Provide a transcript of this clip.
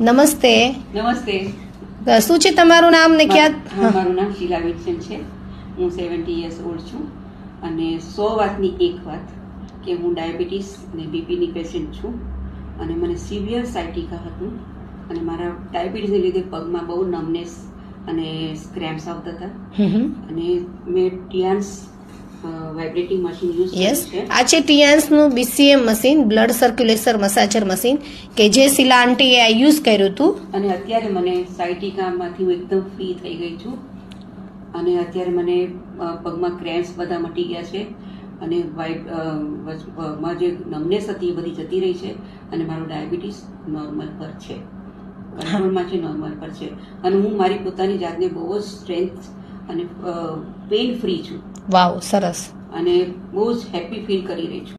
નમસ્તે. નમસ્તે. શું છે તમારું નામ ને ક્યાં? મારું નામ શીલા વિલ્સન છે. હું 70 યર્સ ઓલ્ડ છું અને 100 વાતની એક વાત કે હું ડાયાબિટીસ અને બીપીની પેશન્ટ છું અને મને સિવિયર સાયટિકા હતું અને મારા ડાયાબિટીસને લીધે પગમાં બહુ નમનેસ અને ક્રેમ્પ્સ આવતા હતા અને મેં Tiens vibrating machine use yes, કર્યું છે. આ છે ટીયાન્સનું BCM machine, blood circulation massager machine, કે જે શીલા આંટીએ આ યુઝ કર્યું હતું. અને અત્યારે મને સાયટિકામાંથી હું એકદમ ફ્રી થઈ ગઈ છું અને અત્યારે મને પગમાં ક્રેમ્પ્સ બધા મટી ગયા છે અને માં જે નમનેસ હતી એ બધી જતી રહી છે અને મારું ડાયાબિટીસ નોર્મલ પર છે, કંટ્રોલમાં છે, નોર્મલ પર છે અને હું મારી પોતાની જાતને બહુ જ સ્ટ્રેન્થ અને પેઇન ફ્રી છું. વાવ, સરસ. અને બહુ જ હેપી ફીલ કરી રહી છું.